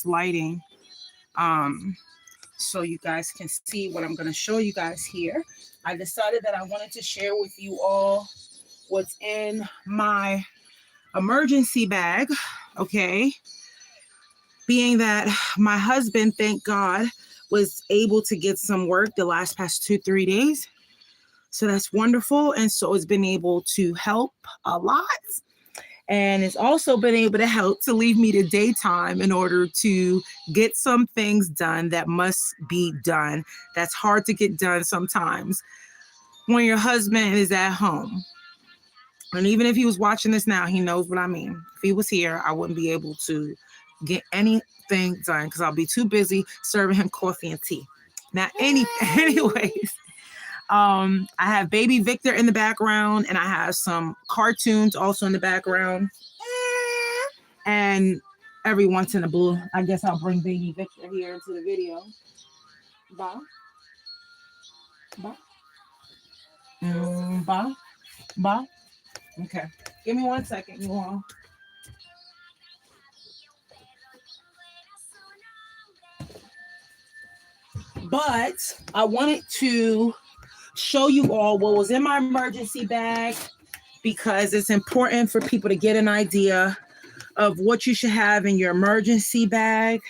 this lighting so you guys can see what I'm going to show you guys here. I decided that I wanted to share with you all what's in my emergency bag, okay? Being that my husband, thank God, was able to get some work the past 2-3 days. So that's wonderful. And so it's been able to help a lot. And it's also been able to help to leave me to daytime in order to get some things done that must be done. That's hard to get done sometimes when your husband is at home. And even if he was watching this now, he knows what I mean. If he was here, I wouldn't be able to get anything done because I'll be too busy serving him coffee and tea. Now, anyways, I have baby Victor in the background, and I have some cartoons also in the background. And every once in a blue, I guess I'll bring baby Victor here into the video. Ba. Ba. Ba. Ba. Okay. Give me 1 second, you all. But I wanted to show you all what was in my emergency bag because it's important for people to get an idea of what you should have in your emergency bag.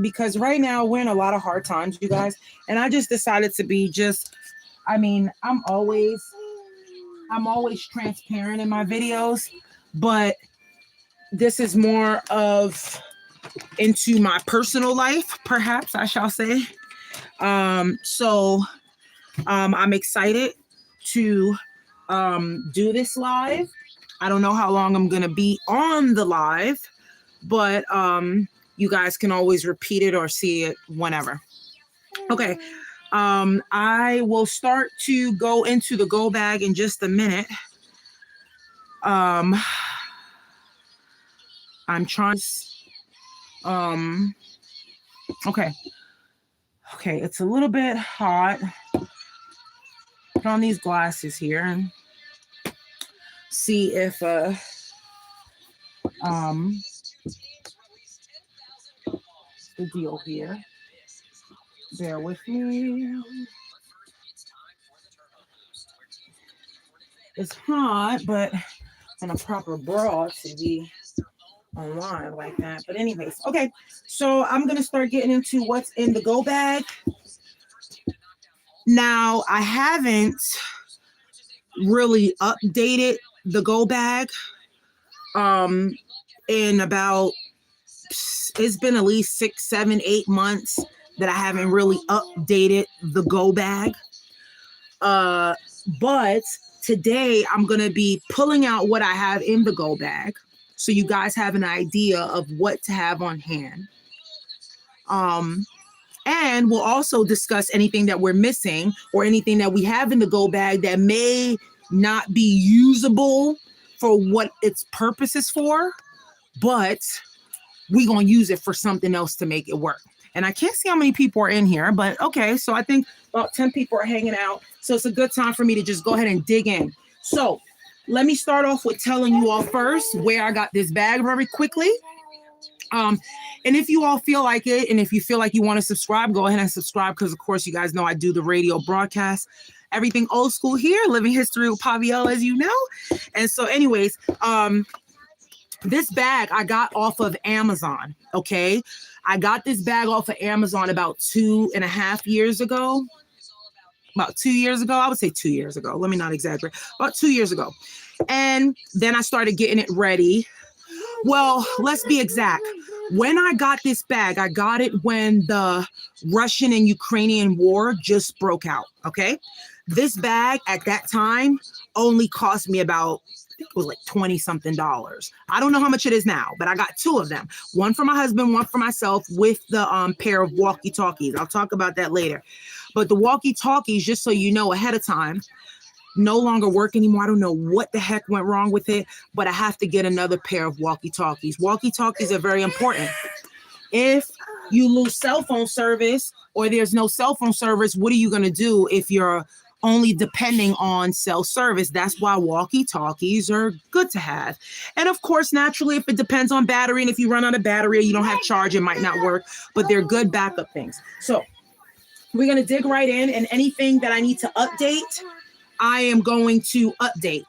Because right now we're in a lot of hard times, you guys. And I just decided to be I'm always transparent in my videos, but this is more of into my personal life, perhaps I shall say. So I'm excited to do this live. I don't know how long I'm gonna be on the live, but you guys can always repeat it or see it whenever. Okay. I will start to go into the go bag in just a minute. I'm trying. Okay, it's a little bit hot. Put on these glasses here and see if the deal here. Bear with me. It's hot, but in a proper bra to be online like that. But anyways, okay. So I'm going to start getting into what's in the go bag. Now, I haven't really updated the go bag in about, it's been at least 6, 7, 8 months that I haven't really updated the go bag. But today I'm going to be pulling out what I have in the go bag so you guys have an idea of what to have on hand. And we'll also discuss anything that we're missing or anything that we have in the go bag that may not be usable for what its purpose is for, but we're going to use it for something else to make it work. And I can't see how many people are in here, but okay. So I think about 10 people are hanging out. So it's a good time for me to just go ahead and dig in. So let me start off with telling you all first where I got this bag very quickly. And if you all feel like it, and if you feel like you want to subscribe, go ahead and subscribe. Because of course, you guys know I do the radio broadcast, everything old school here, living history with Paviel, as you know. And so anyways, this bag I got off of Amazon. Okay. I got this bag off of Amazon about 2.5 years ago. About 2 years ago. I would say 2 years ago. Let me not exaggerate. About 2 years ago. And then I started getting it ready. Well, let's be exact. When I got this bag, I got it when the Russian and Ukrainian war just broke out. Okay. This bag at that time only cost me about, I think it was like $20-something. I don't know how much it is now, but I got 2 of them. One for my husband, one for myself with the pair of walkie-talkies. I'll talk about that later. But the walkie-talkies, just so you know ahead of time, no longer work anymore. I don't know what the heck went wrong with it, but I have to get another pair of walkie-talkies. Walkie-talkies are very important. If you lose cell phone service or there's no cell phone service, what are you going to do if your only depending on cell service. That's why walkie-talkies are good to have. And of course, naturally, if it depends on battery, and if you run out of battery or you don't have charge, it might not work, but they're good backup things. So we're going to dig right in, and anything that I need to update, I am going to update,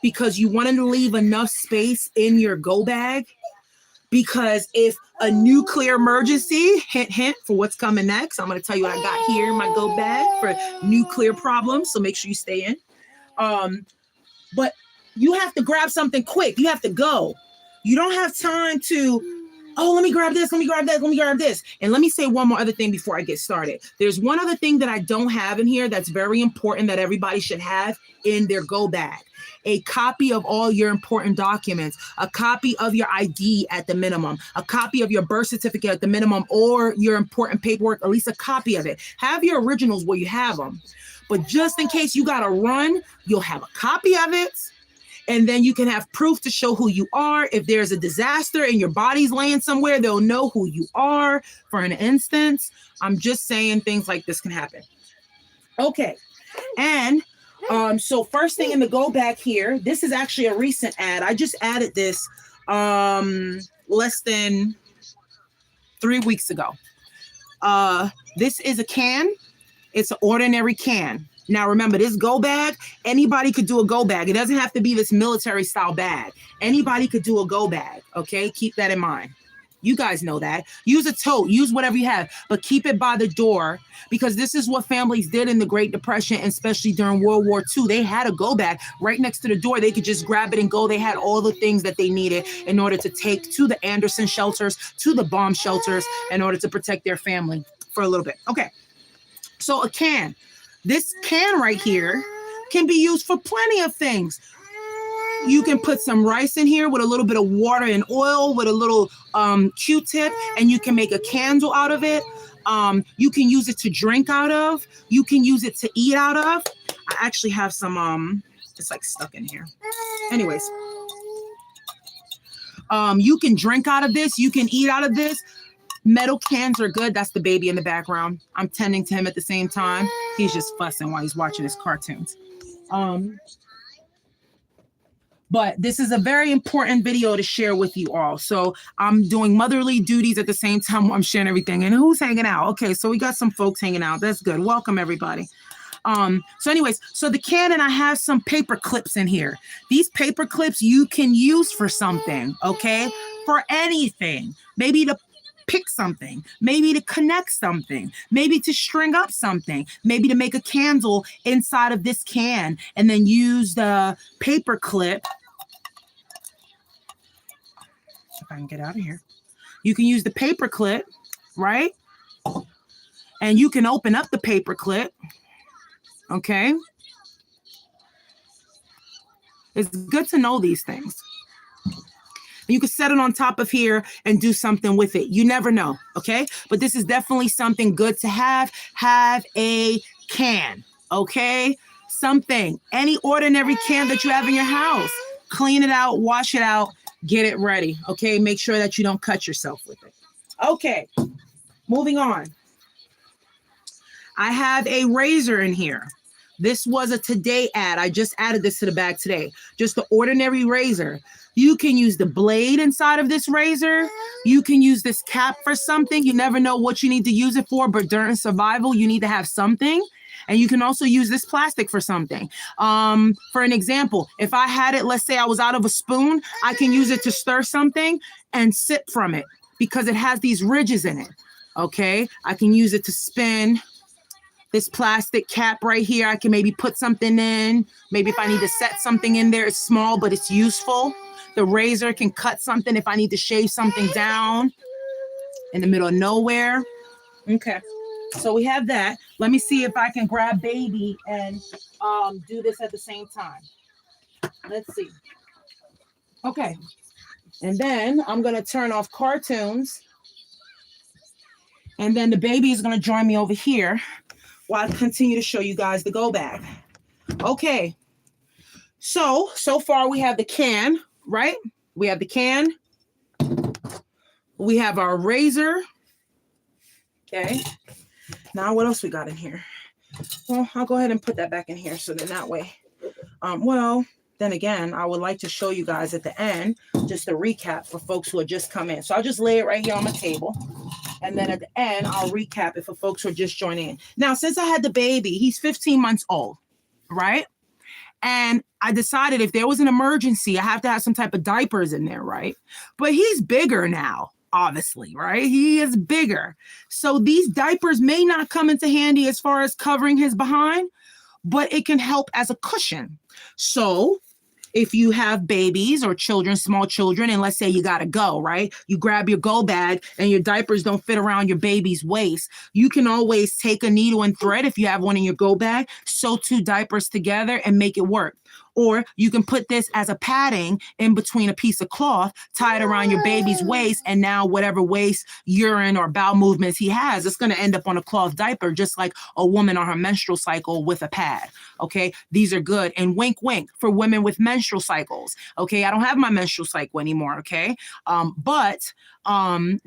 because you want to leave enough space in your go bag, because if a nuclear emergency, hint, hint, for what's coming next, I'm going to tell you what I got here in my go bag for nuclear problems. So make sure you stay in. But you have to grab something quick. You have to go. You don't have time to, oh, let me grab this, let me grab that, let me grab this. And let me say one more other thing before I get started. There's one other thing that I don't have in here that's very important that everybody should have in their go bag. A copy of all your important documents, a copy of your ID at the minimum, a copy of your birth certificate at the minimum, or your important paperwork, at least a copy of it. Have your originals where you have them. But just in case you got to run, you'll have a copy of it. And then you can have proof to show who you are. If there's a disaster and your body's laying somewhere, they'll know who you are. For an instance, I'm just saying things like this can happen. Okay. And so first thing in the go back here, this is actually a recent ad. I just added this less than 3 weeks ago. This is a can. It's an ordinary can. Now remember, this go bag, anybody could do a go bag. It doesn't have to be this military style bag. Anybody could do a go bag. Okay, keep that in mind. You guys know that. Use a tote, use whatever you have, but keep it by the door, because this is what families did in the Great Depression, and especially during World War II. They had a go bag right next to the door. They could just grab it and go. They had all the things that they needed in order to take to the Anderson shelters, to the bomb shelters, in order to protect their family for a little bit. Okay, so a can. This can right here can be used for plenty of things. You can put some rice in here with a little bit of water and oil with a little Q-tip, and you can make a candle out of it. You can use it to drink out of. You can use it to eat out of. I actually have some, it's like stuck in here. Anyways, you can drink out of this. You can eat out of this. Metal cans are good. That's the baby in the background. I'm tending to him at the same time. He's just fussing while he's watching his cartoons. But this is a very important video to share with you all. So I'm doing motherly duties at the same time while I'm sharing everything. And who's hanging out? Okay, so we got some folks hanging out. That's good. Welcome, everybody. So anyways, so the can, and I have some paper clips in here. These paper clips you can use for something, okay? For anything. Maybe to pick something, maybe to connect something, maybe to string up something, maybe to make a candle inside of this can, and then use the paper clip. If I can get out of here, you can use the paper clip, right? And you can open up the paper clip. Okay. It's good to know these things. You can set it on top of here and do something with it. You never know, okay? But this is definitely something good to have. Have a can, okay? Something, any ordinary can that you have in your house. Clean it out, wash it out, get it ready, okay? Make sure that you don't cut yourself with it. Okay, moving on. I have a razor in here. This was a today ad. I just added this to the bag today. Just the ordinary razor. You can use the blade inside of this razor. You can use this cap for something. You never know what you need to use it for, but during survival, you need to have something. And you can also use this plastic for something. For an example, if I had it, let's say I was out of a spoon, I can use it to stir something and sip from it because it has these ridges in it. Okay, I can use it to spin. This plastic cap right here, I can maybe put something in. Maybe if I need to set something in there, it's small, but it's useful. The razor can cut something if I need to shave something down in the middle of nowhere. Okay, so we have that. Let me see if I can grab baby and do this at the same time. Let's see. Okay, and then I'm gonna turn off cartoons. And then the baby is gonna join me over here while I continue to show you guys the go bag. Okay, so far we have the can, right? We have the can. We have our razor. Okay, now what else we got in here? Well, I'll go ahead and put that back in here so that way. Well, then again, I would like to show you guys at the end, just a recap for folks who have just come in. So I'll just lay it right here on my table. And then at the end, I'll recap it for folks who are just joining in. Now, since I had the baby, he's 15 months old, right? And I decided if there was an emergency, I have to have some type of diapers in there, right? But he's bigger now, obviously, right? He is bigger. So these diapers may not come into handy as far as covering his behind, but it can help as a cushion. So if you have babies or children, small children, and let's say you got to go, right? You grab your go bag and your diapers don't fit around your baby's waist. You can always take a needle and thread if you have one in your go bag, sew 2 diapers together and make it work. Or you can put this as a padding in between a piece of cloth, tie it around your baby's waist, and now whatever waist, urine, or bowel movements he has, it's going to end up on a cloth diaper, just like a woman on her menstrual cycle with a pad. Okay, these are good. And wink, wink for women with menstrual cycles. Okay, I don't have my menstrual cycle anymore. Okay, but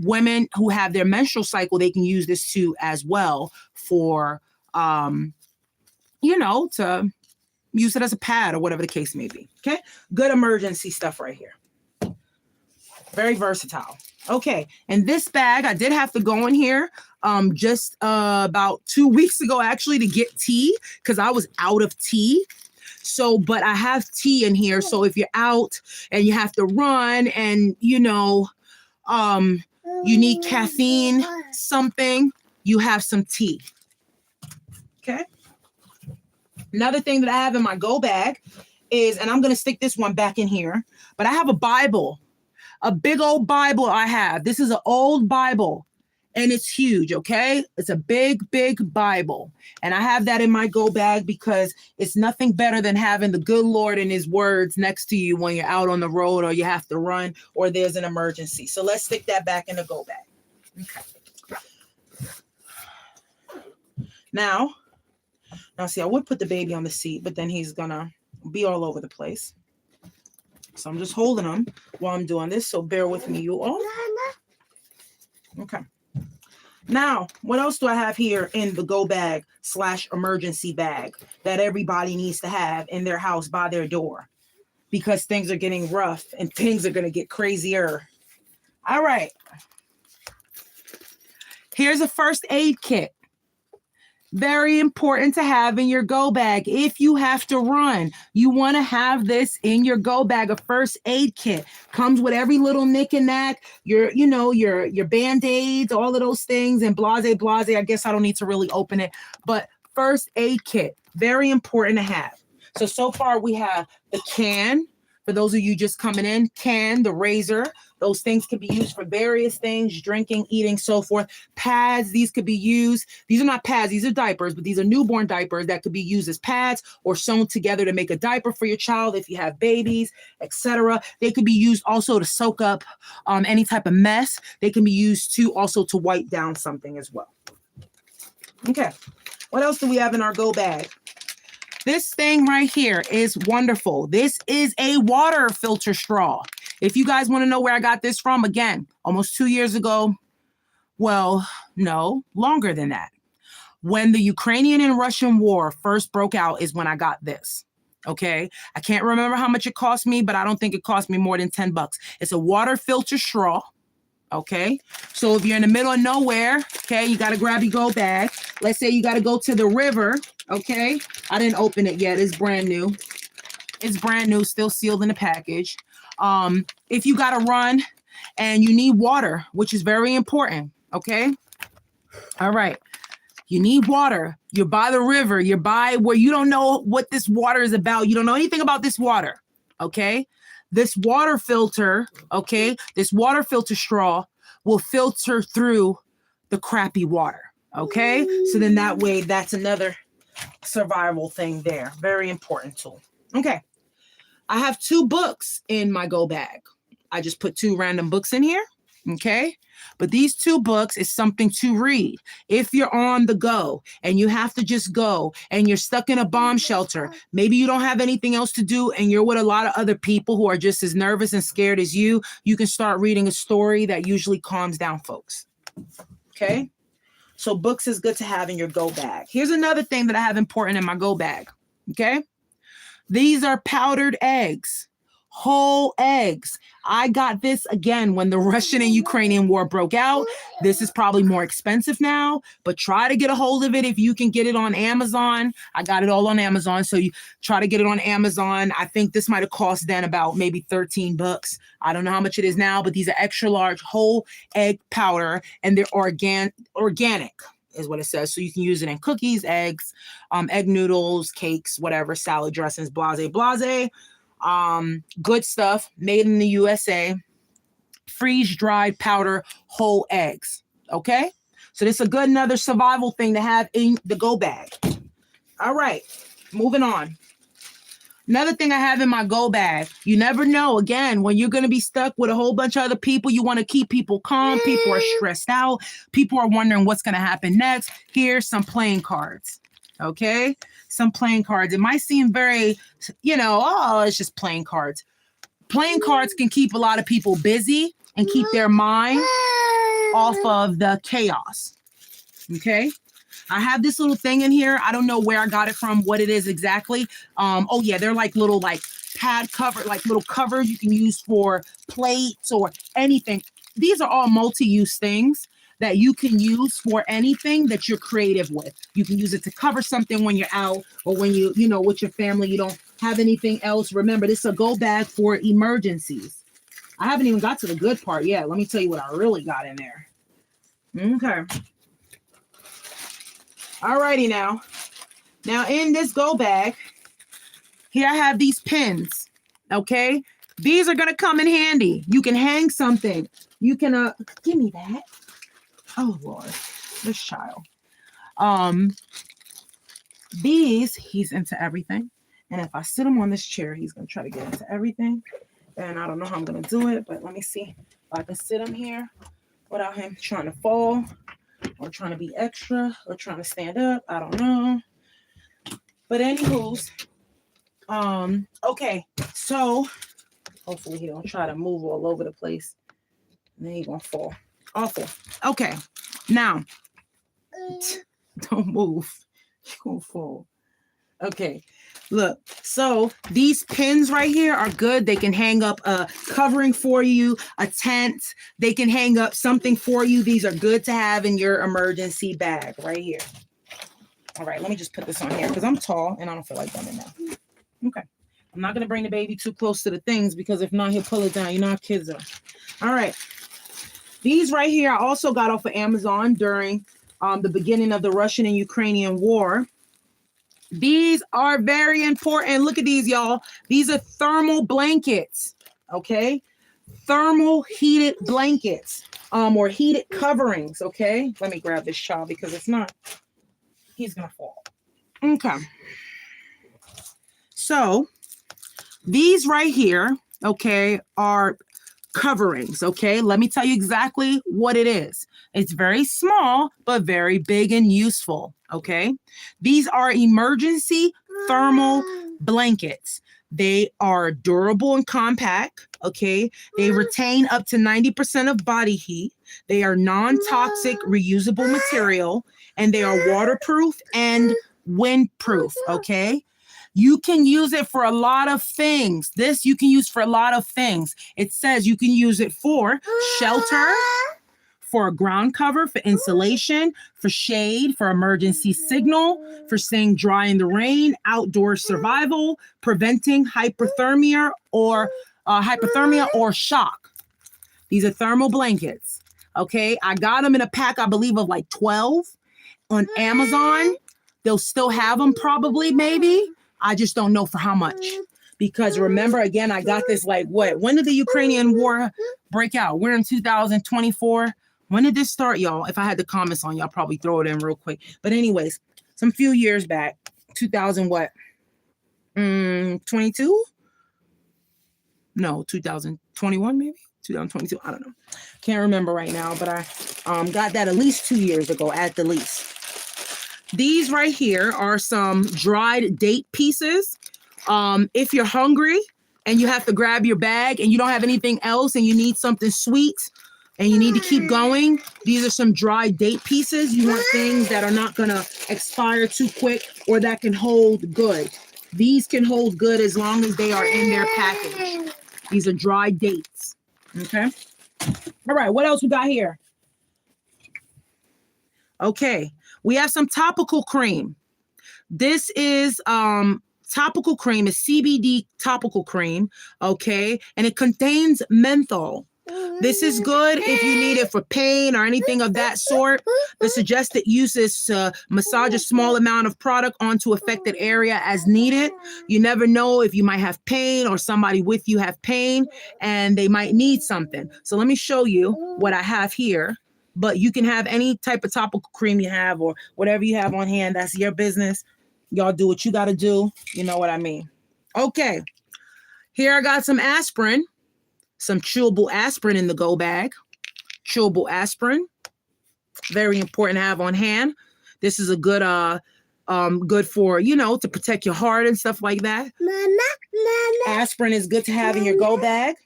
women who have their menstrual cycle, they can use this too as well for, to use it as a pad or whatever the case may be. Okay, good emergency stuff right here. Very versatile. Okay, and this bag, I did have to go in here just about 2 weeks ago actually to get tea because I was out of tea. So, but I have tea in here. So if you're out and you have to run and you need caffeine, something, you have some tea. Okay. Another thing that I have in my go bag is, and I'm going to stick this one back in here, but I have a Bible, a big old Bible I have. This is an old Bible and it's huge. Okay. It's a big, big Bible. And I have that in my go bag because it's nothing better than having the good Lord and his words next to you when you're out on the road or you have to run or there's an emergency. So let's stick that back in the go bag. Okay. Now, see, I would put the baby on the seat, but then he's going to be all over the place. So I'm just holding him while I'm doing this. So bear with me, you all. Okay. Now, what else do I have here in the go bag / emergency bag that everybody needs to have in their house by their door? Because things are getting rough and things are going to get crazier. All right. Here's a first aid kit. Very important to have in your go bag. If you have to run, you want to have this in your go bag. A first aid kit comes with every little nick and knack, your Band-Aids, all of those things, and blase. I guess I don't need to really open it, but first aid kit, very important to have. So far we have the can. For those of you just coming in, the razor, those things can be used for various things, drinking, eating, so forth. Pads, these could be used. These are not pads, these are diapers, but these are newborn diapers that could be used as pads or sewn together to make a diaper for your child if you have babies, etc. They could be used also to soak up any type of mess. They can be used to also to wipe down something as well. Okay, what else do we have in our go bag? This thing right here is wonderful. This is a water filter straw. If you guys want to know where I got this from, again, almost 2 years ago. Well, no, longer than that. When the Ukrainian and Russian war first broke out is when I got this. Okay. I can't remember how much it cost me, but I don't think it cost me more than $10. It's a water filter straw. Okay. So if you're in the middle of nowhere, okay, you got to grab your go bag. Let's say you got to go to the river. Okay. I didn't open it yet. It's brand new. It's brand new, still sealed in the package. If you got to run and you need water, which is very important. Okay. All right. You need water. You're by the river. You're by where you don't know what this water is about. You don't know anything about this water. Okay. This water filter, okay, this water filter straw will filter through the crappy water, okay? So then that way, that's another survival thing there. Very important tool. Okay, I have 2 books in my go bag. I just put 2 random books in here, okay? But these 2 books is something to read. If you're on the go and you have to just go and you're stuck in a bomb shelter, maybe you don't have anything else to do and you're with a lot of other people who are just as nervous and scared as you can start reading a story that usually calms down folks. Okay? So books is good to have in your go bag. Here's another thing that I have important in my go bag. Okay. These are powdered eggs, whole eggs. I got this again when the Russian and Ukrainian war broke out. This is probably more expensive now, but try to get a hold of it if you can get it on Amazon. I got it all on Amazon, so you try to get it on Amazon. I think this might have cost then about maybe 13 bucks. I don't know how much it is now, but these are extra large whole egg powder, and they're organic. Is what it says. So you can use it in cookies, eggs, egg noodles, cakes, whatever, salad dressings, blase. Good stuff, made in the USA. Freeze-dried powder whole eggs. Okay? So this is a good another survival thing to have in the go bag. All right, moving on. Another thing I have in my go bag, you never know, again, when you're going to be stuck with a whole bunch of other people, you want to keep people calm. People are stressed out. People are wondering what's going to happen next. Here's some playing cards, okay? Some playing cards. It might seem very, oh, it's just playing cards. Playing cards can keep a lot of people busy and keep their mind off of the chaos, okay? I have this little thing in here. I don't know where I got it from, what it is exactly. Oh yeah, they're like little pad cover, like little covers you can use for plates or anything. These are all multi-use things that you can use for anything that you're creative with. You can use it to cover something when you're out or when with your family, you don't have anything else. Remember, this is a go bag for emergencies. I haven't even got to the good part yet. Let me tell you what I really got in there. Okay. Alrighty now. Now in this go bag, here I have these pins. Okay, these are gonna come in handy. You can hang something. You can give me that. Oh Lord, this child. These he's into everything, and if I sit him on this chair, he's gonna try to get into everything. And I don't know how I'm gonna do it, but let me see if I can sit him here without him trying to fall. Or trying to be extra, or trying to stand up. I don't know. But anywho's, okay. So hopefully he don't try to move all over the place. And then he's gonna fall. Awful. Okay. Now, don't move. You're gonna fall. Okay. Look, so these pins right here are good. They can hang up a covering for you, a tent. They can hang up something for you. These are good to have in your emergency bag right here. All right, let me just put this on here because I'm tall and I don't feel like coming now. Okay. I'm not going to bring the baby too close to the things because if not, he'll pull it down. You know how kids are. All right. These right here I also got off of Amazon during the beginning of the Russian and Ukrainian war. These are very important. Look at these, y'all. These are thermal blankets, okay? Thermal heated blankets, or heated coverings, okay? Let me grab this child because if not, he's gonna fall. Okay. So these right here, okay, are coverings, okay? Let me tell you exactly what it is. It's very small, but very big and useful, okay? These are emergency thermal blankets. They are durable and compact, okay? They retain up to 90% of body heat. They are non-toxic, reusable material, and they are waterproof and windproof, okay? You can use it for a lot of things. This you can use for a lot of things. It says you can use it for shelter, for a ground cover, for insulation, for shade, for emergency signal, for staying dry in the rain, outdoor survival, preventing hypothermia or shock. These are thermal blankets. Okay, I got them in a pack, I believe, of like 12 on Amazon. They'll still have them probably, maybe. I just don't know for how much. Because remember, again, I got this like what? When did the Ukrainian war break out? We're in 2024. When did this start, y'all? If I had the comments on, y'all probably throw it in real quick. But anyways, some few years back, 2000 what? 22? No, 2021 maybe? 2022, I don't know. Can't remember right now, but I got that at least 2 years ago at the least. These right here are some dried date pieces. If you're hungry and you have to grab your bag and you don't have anything else and you need something sweet, and you need to keep going, these are some dry date pieces. You want things that are not going to expire too quick or that can hold good. These can hold good as long as they are in their package. These are dry dates. Okay. All right. What else we got here? Okay. We have some topical cream. This is topical cream, is CBD topical cream. Okay. And it contains menthol. This is good if you need it for pain or anything of that sort. The suggested use is to massage a small amount of product onto affected area as needed. You never know if you might have pain or somebody with you have pain and they might need something. So let me show you what I have here. But you can have any type of topical cream you have or whatever you have on hand. That's your business. Y'all do what you got to do. You know what I mean? Okay. Here I got some aspirin. Some chewable aspirin in the go bag. Chewable aspirin. Very important to have on hand. This is a good good for, to protect your heart and stuff like that. Mama. Aspirin is good to have in your go bag.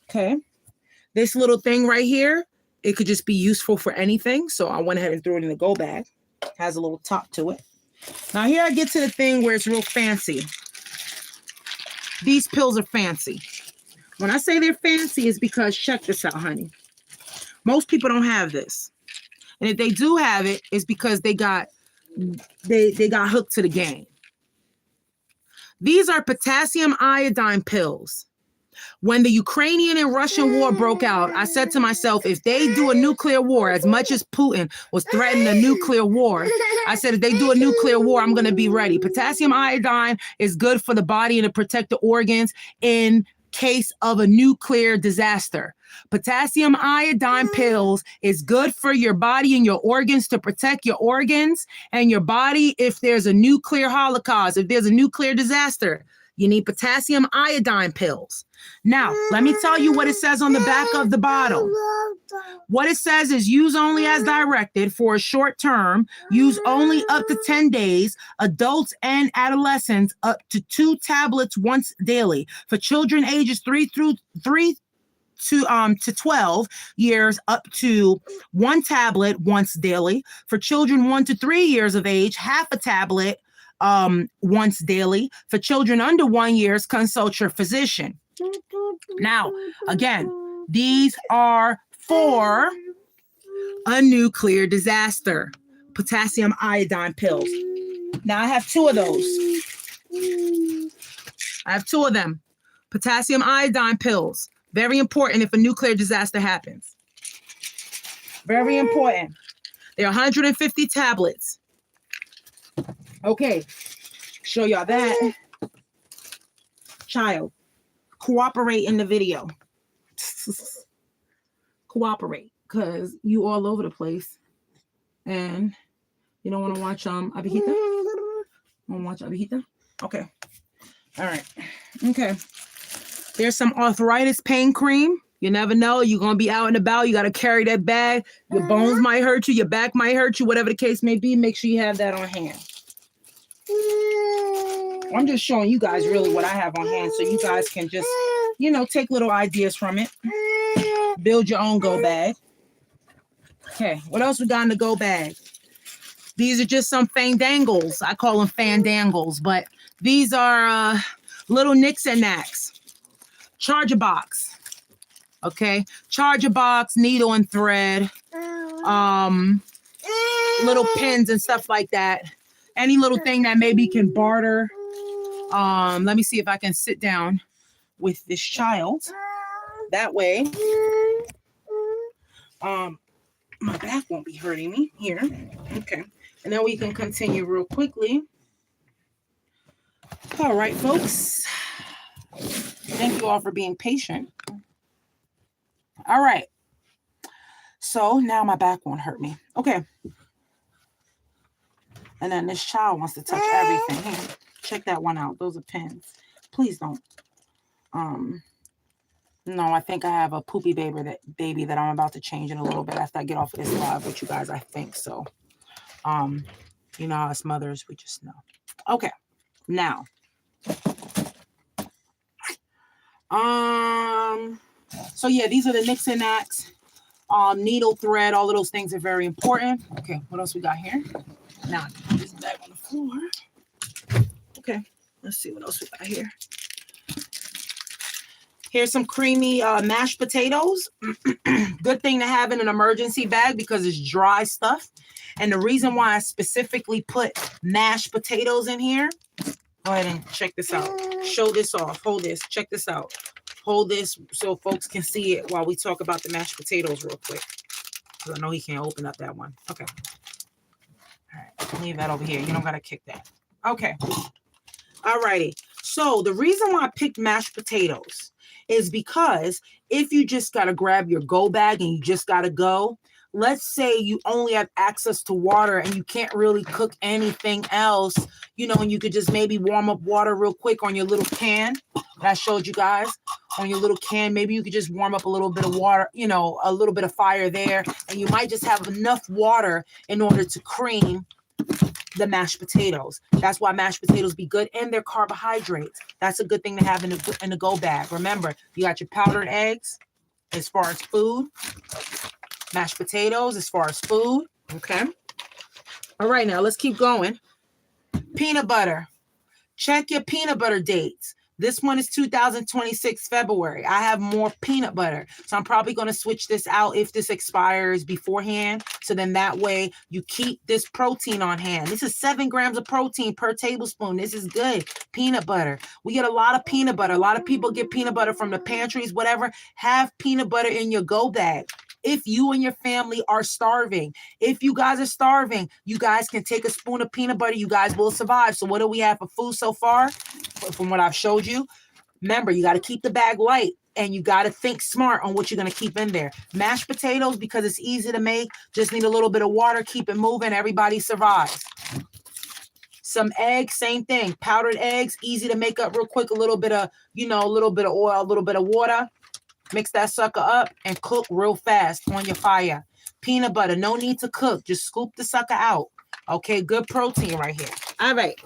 Okay. This little thing right here, it could just be useful for anything. So I went ahead and threw it in the go bag. Has a little top to it. Now here I get to the thing where it's real fancy. These pills are fancy. When I say they're fancy, it's because check this out, honey. Most people don't have this. And if they do have it, it's because they got hooked to the game. These are potassium iodine pills. When the Ukrainian and Russian war broke out, I said to myself, if they do a nuclear war, as much as Putin was threatening a nuclear war, I said, if they do a nuclear war, I'm going to be ready. Potassium iodine is good for the body and to protect the organs in case of a nuclear disaster. Potassium iodine pills is good for your body and your organs to protect your organs and your body if there's a nuclear holocaust, if there's a nuclear disaster. You need potassium iodine pills. Now, let me tell you what it says on the back of the bottle. What it says is use only as directed for a short term, use only up to 10 days, adults and adolescents up to 2 tablets once daily. For children ages 3 to 12 years, up to 1 tablet once daily. For children 1 to 3 years of age, half a tablet once daily. For children under 1 year, consult your physician. Now, again, these are for a nuclear disaster. Potassium iodine pills. Now, I have 2 of those. I have 2 of them. Potassium iodine pills. Very important if a nuclear disaster happens. Very important. They're 150 tablets. Okay, show y'all that. Child, cooperate in the video. Cooperate, because you all over the place. And you don't want to watch Abejita? Want to watch Abejita? Okay. All right. Okay. There's some arthritis pain cream. You never know. You're going to be out and about. You got to carry that bag. Your bones might hurt you. Your back might hurt you. Whatever the case may be, make sure you have that on hand. I'm just showing you guys really what I have on hand so you guys can just, take little ideas from it. Build your own go bag. Okay, what else we got in the go bag? These are just some fandangles. I call them fandangles, but these are little nicks and knacks. Charger box. Okay, charger box, needle and thread, little pins and stuff like that. Any little thing that maybe can barter. Let me see if I can sit down with this child. That way, my back won't be hurting me here. Okay, and then we can continue real quickly. All right, folks. Thank you all for being patient. All right. So now my back won't hurt me. Okay. And then this child wants to touch everything. Here, check that one out. Those are pins. Please don't. No, I think I have a poopy baby that I'm about to change in a little bit after I get off of this live with you guys. I think so. You know, us mothers, we just know. Okay. Now. So yeah, these are the Nicks and Knacks. Needle, thread, all of those things are very important. Okay, what else we got here? Now, put this bag on the floor. Okay, let's see what else we got here. Here's some creamy mashed potatoes. Good thing to have in an emergency bag because it's dry stuff. And the reason why I specifically put mashed potatoes in here, go ahead and check this out. Show this off. Hold this. Check this out. Hold this so folks can see it while we talk about the mashed potatoes real quick. Because I know he can't open up that one. Okay. All right. Leave that over here. You don't got to kick that. Okay. All righty. So the reason why I picked mashed potatoes is because if you just got to grab your go bag and you just got to go, let's say you only have access to water and you can't really cook anything else, you know, and you could just maybe warm up water real quick on your little can that I showed you guys on your little can. Maybe you could just warm up a little bit of water, you know, a little bit of fire there, and you might just have enough water in order to cream the mashed potatoes. That's why mashed potatoes be good, and they're carbohydrates. That's a good thing to have in the go bag. Remember, you got your powdered eggs as far as food, mashed potatoes as far as food. Okay. All right, now let's keep going. Peanut butter. Check your peanut butter dates. This one is 2026 February. I have more peanut butter. So I'm probably going to switch this out if this expires beforehand. So then that way you keep this protein on hand. This is 7 grams of protein per tablespoon. This is good. Peanut butter. We get a lot of peanut butter. A lot of people get peanut butter from the pantries, whatever. Have peanut butter in your go bag. If you and your family are starving, if you guys are starving, you guys can take a spoon of peanut butter. You guys will survive. So what do we have for food so far? From what I've showed you, remember, you got to keep the bag light and you got to think smart on what you're going to keep in there. Mashed potatoes, because it's easy to make, just need a little bit of water, keep it moving, everybody survives. Some eggs, same thing. Powdered eggs, easy to make up real quick. A little bit of, you know, a little bit of oil, a little bit of water. Mix that sucker up and cook real fast on your fire. Peanut butter, no need to cook. Just scoop the sucker out. Okay, good protein right here. All right,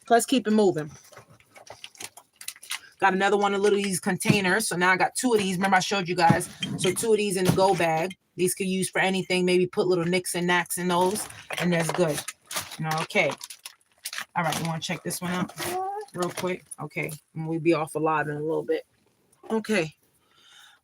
let's keep it moving. Got another one of these containers. So now I got 2 of these. Remember I showed you guys. So 2 of these in the go bag. These could use for anything. Maybe put little nicks and knacks in those. And that's good. Okay. All right. You want to check this one out real quick? Okay. And we'll be off a lot in a little bit. Okay.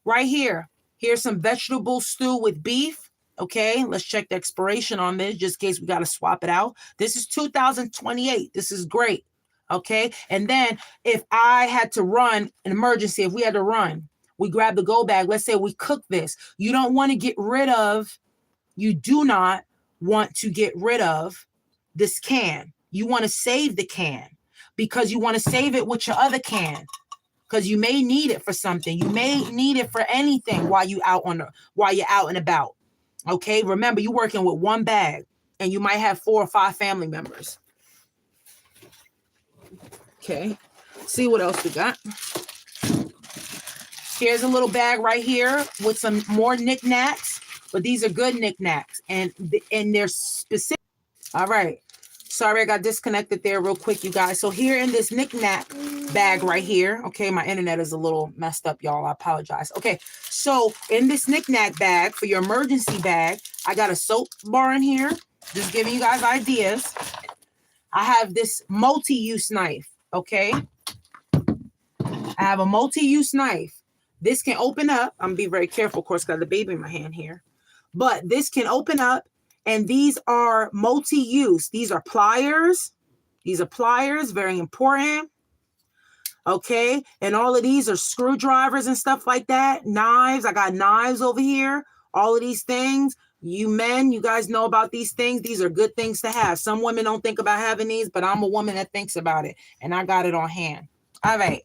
Right here. Here's some vegetable stew with beef. Okay. Let's check the expiration on this just in case we got to swap it out. This is 2028. This is great. Okay. And then if I had to run an emergency, if we had to run, we grab the go bag. Let's say we cook this. You don't want to get rid of, you do not want to get rid of this can. You want to save the can because you want to save it with your other can because you may need it for something. You may need it for anything while you're out and about. Okay. Remember, you're working with one bag and you might have 4 or 5 family members. Okay, see what else we got. Here's a little bag right here with some more knickknacks, but these are good knickknacks and they're specific. All right, sorry I got disconnected there real quick, you guys. So here in this knickknack bag right here, okay, my internet is a little messed up, y'all. I apologize. Okay, so in this knickknack bag for your emergency bag, I got a soap bar in here, just giving you guys ideas. I have this multi-use knife. Okay, I have a multi-use knife. This can open up. I'm gonna be very careful, of course, got the baby in my hand here. But this can open up, and these are multi-use. These are pliers. These are pliers, very important. Okay, and all of these are screwdrivers and stuff like that. Knives. I got knives over here. All of these things. You men, you guys know about these things. These are good things to have. Some women don't think about having these, but I'm a woman that thinks about it. And I got it on hand. All right.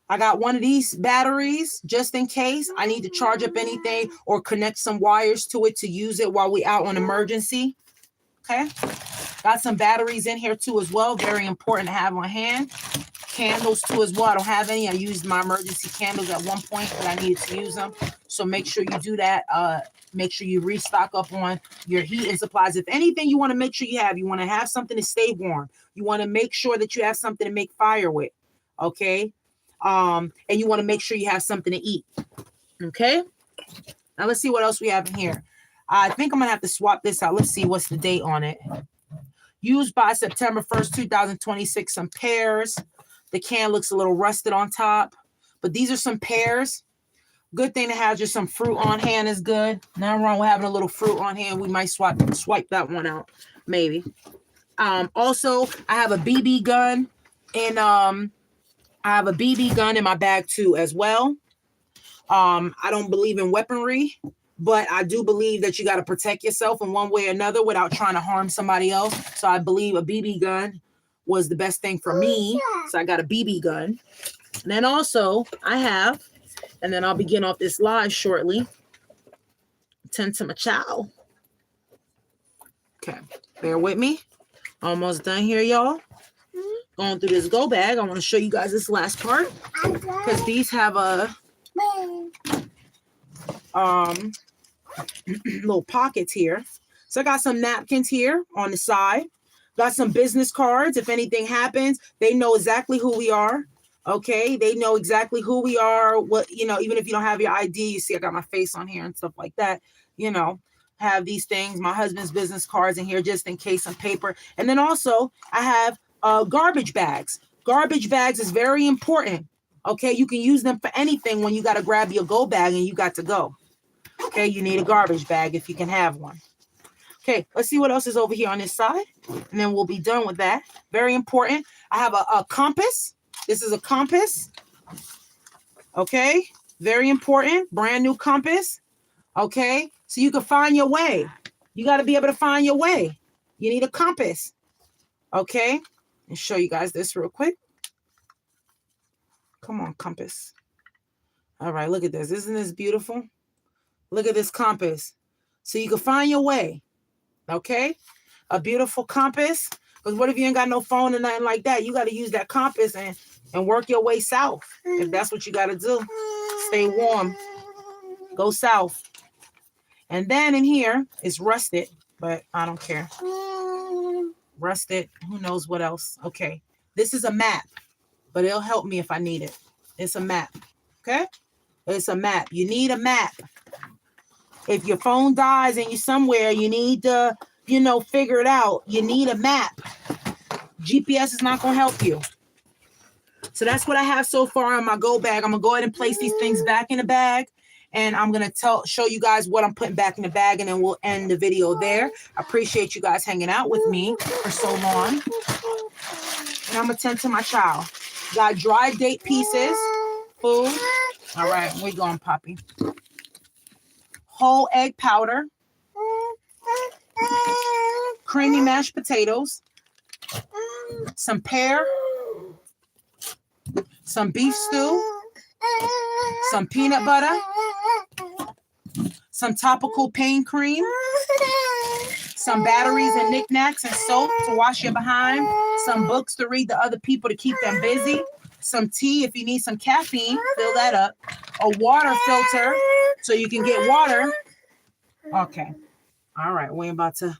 I got one of these batteries just in case I need to charge up anything or connect some wires to it to use it while we out on emergency. Okay. Got some batteries in here too as well. Very important to have on hand. Candles too as well. I don't have any. I used my emergency candles at one point, but I needed to use them. So make sure you do that. Make sure you restock up on your heat and supplies. If anything you want to make sure you want to have something to stay warm. You want to make sure that you have something to make fire with. Okay. And you want to make sure you have something to eat. Okay. Now let's see what else we have in here. I think I'm going to have to swap this out. Let's see what's the date on it. Used by September 1st, 2026. Some pears. The can looks a little rusted on top. But these are some pears. Good thing to have just some fruit on hand is good. Nothing wrong with having a little fruit on hand. We might swipe that one out. Maybe. Also, I have a BB gun. And I have a BB gun in my bag too as well. I don't believe in weaponry, but I do believe that you got to protect yourself in one way or another without trying to harm somebody else. So I believe a BB gun was the best thing for me. So I got a BB gun. And then also I have, and then I'll begin off this live shortly. Tend to my child. Okay, bear with me. Almost done here, y'all. Going through this go bag. I want to show you guys this last part because these have a little pockets here. So I got some napkins here on the side. Got some business cards. If anything happens, they know exactly who we are. Okay, they know exactly who we are. What, you know, even if you don't have your ID, you see I got my face on here and stuff like that. You know, have these things. My husband's business cards in here just in case, some paper. And then also I have garbage bags. Garbage bags is very important. Okay, you can use them for anything when you got to grab your go bag and you got to go. Okay, you need a garbage bag if you can have one. Okay, let's see what else is over here on this side. And then we'll be done with that. Very important. I have a compass. This is a compass. Okay, very important. Brand new compass. Okay, so you can find your way. You got to be able to find your way. You need a compass. Okay, and show you guys this real quick. Come on, compass. All right, look at this. Isn't this beautiful? Look at this compass. So you can find your way. Okay? A beautiful compass. Because what if you ain't got no phone or nothing like that? You got to use that compass and work your way south. If that's what you got to do. Stay warm. Go south. And then in here, it's rusted. But I don't care. Rusted. Who knows what else? Okay. This is a map. But it'll help me if I need it. It's a map. Okay? It's a map. You need a map. If your phone dies and you're somewhere, you need to, you know, figure it out. You need a map. GPS is not going to help you. So that's what I have so far in my go bag. I'm going to go ahead and place these things back in the bag. And I'm going to show you guys what I'm putting back in the bag. And then we'll end the video there. I appreciate you guys hanging out with me for so long. And I'm going to tend to my child. Got dry date pieces, food. All right, where you going, Poppy? Whole egg powder, creamy mashed potatoes, some pear, some beef stew, some peanut butter, some topical pain cream, some batteries and knickknacks and soap to wash your behind, some books to read to other people to keep them busy, some tea if you need some caffeine, fill that up, a water filter so you can get water. Okay. All right. We're about to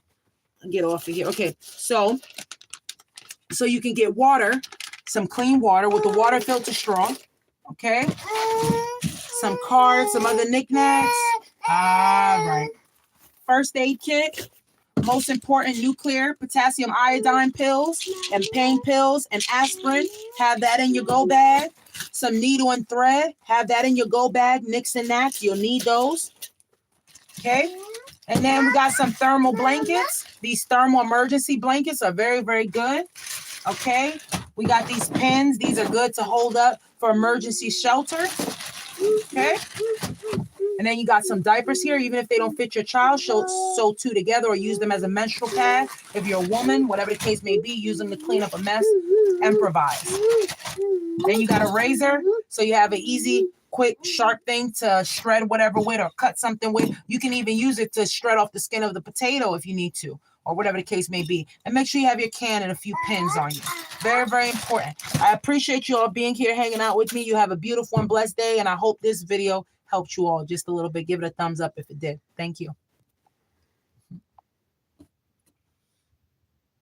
get off of here. Okay. So you can get water, some clean water with the water filter straw. Okay. Some cards, some other knickknacks. All right. First aid kit. Most important, nuclear potassium iodine pills and pain pills and aspirin. Have that in your go bag. Some needle and thread. Have that in your go bag. Nicks and knacks. You'll need those. Okay. And then we got some thermal blankets. These thermal emergency blankets are very, very good. Okay. We got these pins. These are good to hold up for emergency shelter. Okay. And then you got some diapers here. Even if they don't fit your child, sew two together or use them as a menstrual pad. If you're a woman, whatever the case may be, use them to clean up a mess. Improvise. Then you got a razor. So you have an easy, quick, sharp thing to shred whatever with or cut something with. You can even use it to shred off the skin of the potato if you need to, or whatever the case may be. And make sure you have your can and a few pins on you. Very, very important. I appreciate you all being here, hanging out with me. You have a beautiful and blessed day. And I hope this video helped you all just a little bit. Give it a thumbs up if it did. Thank you.